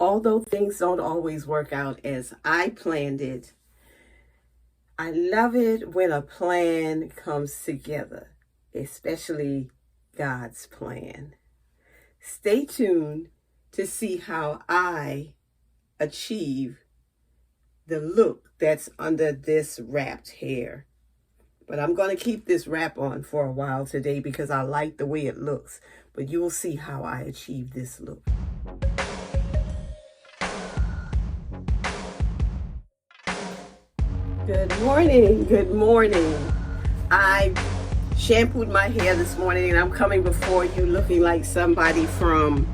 Although things don't always work out as I planned it, I love it when a plan comes together, especially God's plan. Stay tuned to see how I achieve the look that's under this wrapped hair. But I'm going to keep this wrap on for a while today because I like the way it looks. But you'll see how I achieve this look. Good morning, good morning. I shampooed my hair this morning and I'm coming before you looking like somebody from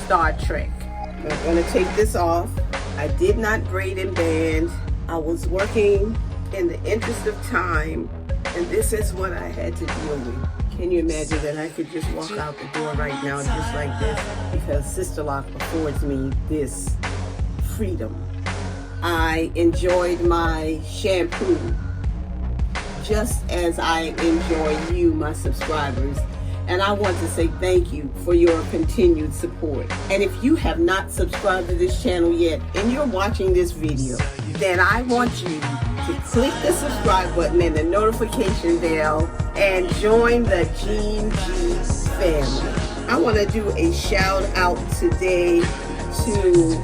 Star Trek. I'm going to take this off. I did not braid and band. I was working in the interest of time, and this is what I had to deal with. Can you imagine that I could just walk out the door right now just like this? Because Sisterlock affords me this freedom. I enjoyed my shampoo just as I enjoy you, my subscribers. And I want to say thank you for your continued support. And if you have not subscribed to this channel yet and you're watching this video, then I want you to click the subscribe button and the notification bell and join the Gene G family. I want to do a shout out today to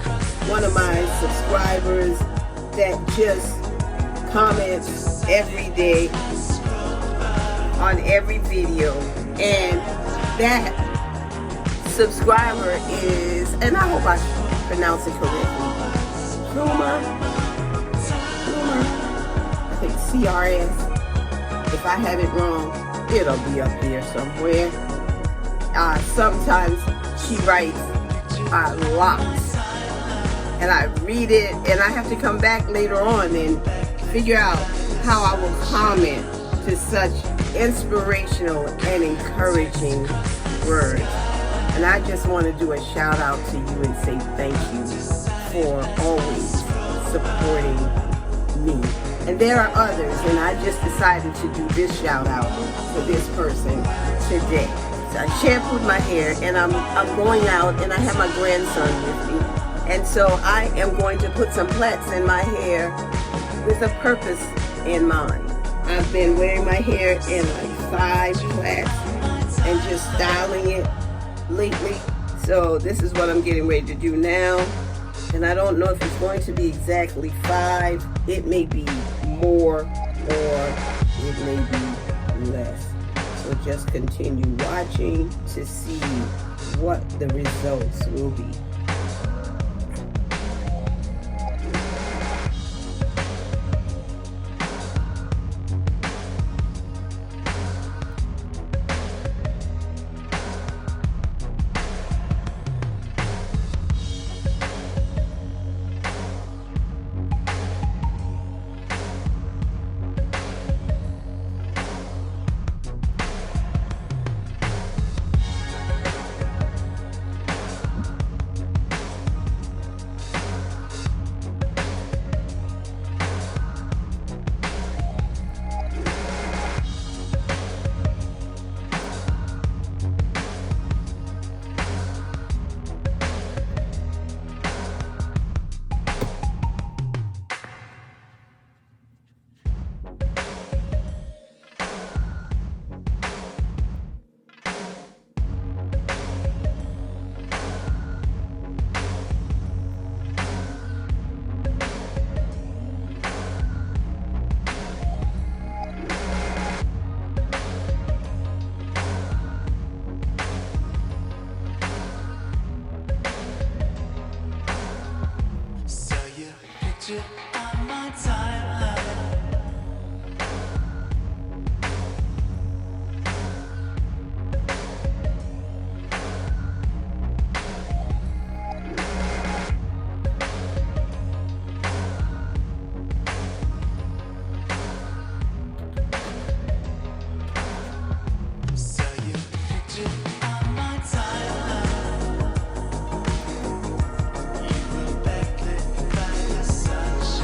one of my subscribers that just comments every day on every video, and that subscriber is, and I hope I pronounce it correctly, Pluma, I think CRS. If I have it wrong, it'll be up here somewhere. Sometimes she writes locks, and I read it, and I have to come back later on and figure out how I will comment to such inspirational and encouraging words. And I just want to do a shout out to you and say thank you for always supporting me. And there are others, and I just decided to do this shout out for this person today. So I shampooed my hair, and I'm going out, and I have my grandson with me. And so I am going to put some plaits in my hair with a purpose in mind. I've been wearing my hair in like 5 plaits and just styling it lately. So this is what I'm getting ready to do now. And I don't know if it's going to be exactly 5. It may be more or it may be less. So just continue watching to see what the results will be. On my timeline. Saw your picture on my timeline. You were backlit by the sunshine.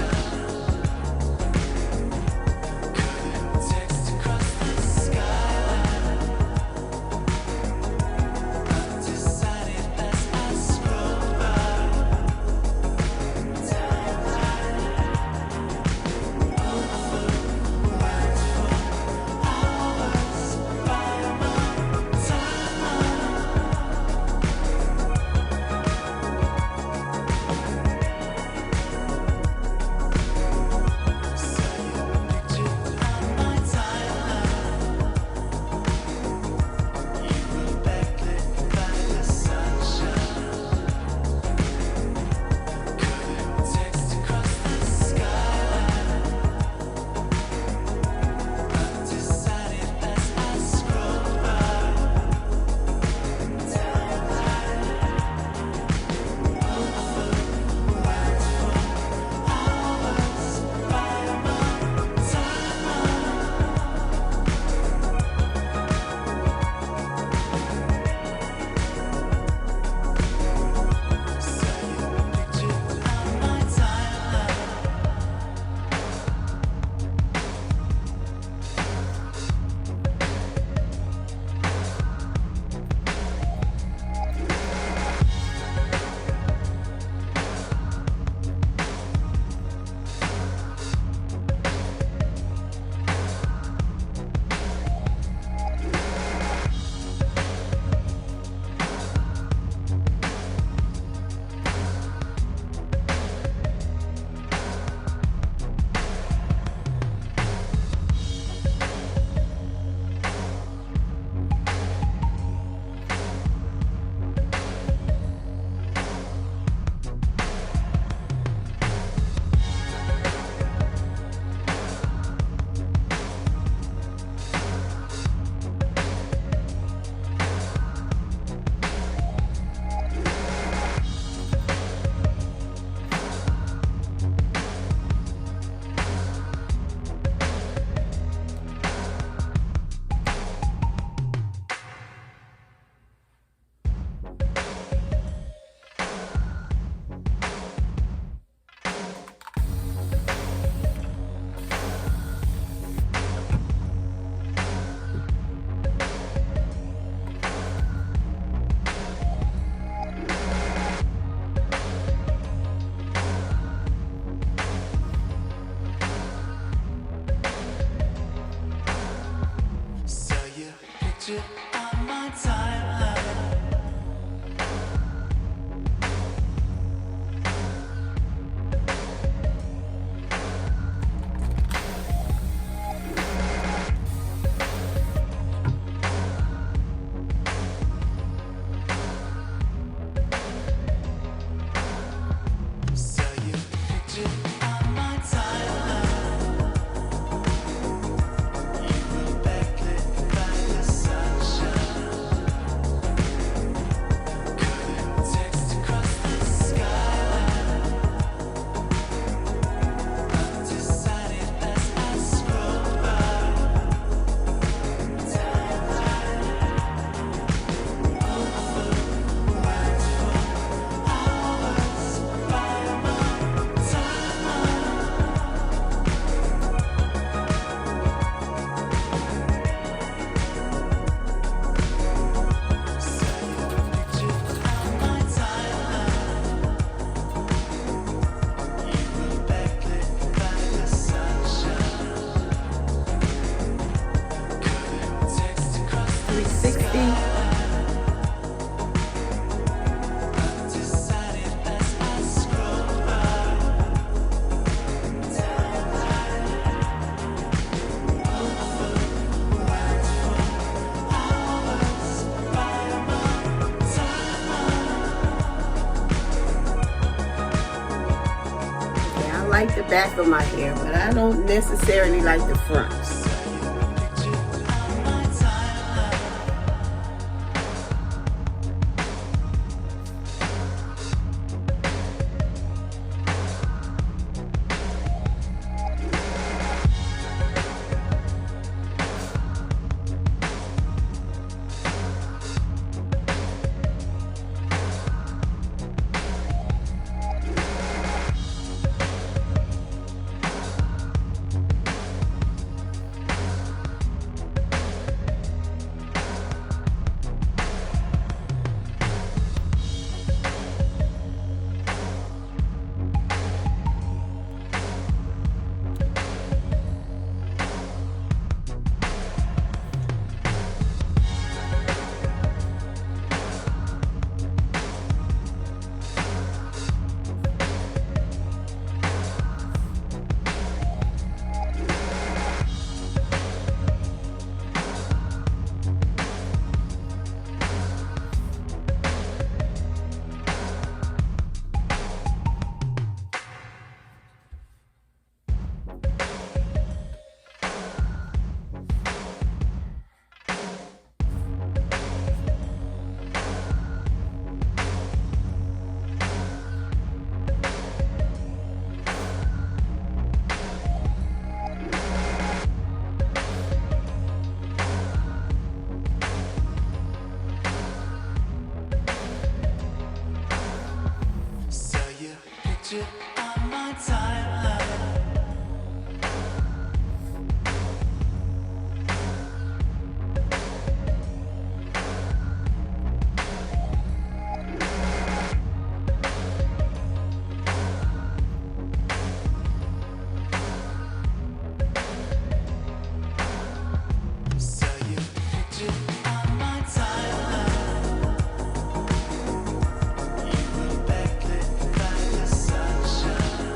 like the back of my hair, but I don't necessarily like the front. On my timeline. Saw your picture on my timeline. You were backlit by the sunshine.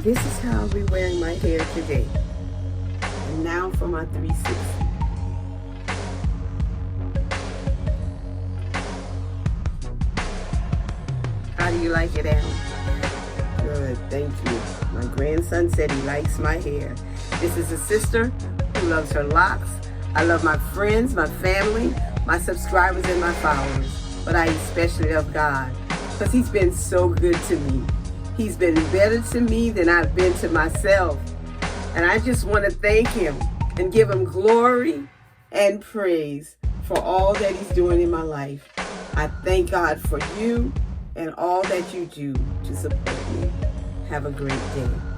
this is how I'll be wearing my hair today. And now for my 360. How do you like it, Al? Good, thank you. My grandson said he likes my hair. This is a sister who loves her locks. I love my friends, my family, my subscribers, and my followers. But I especially love God because He's been so good to me. He's been better to me than I've been to myself. And I just want to thank Him and give Him glory and praise for all that He's doing in my life. I thank God for you and all that you do to support me. Have a great day.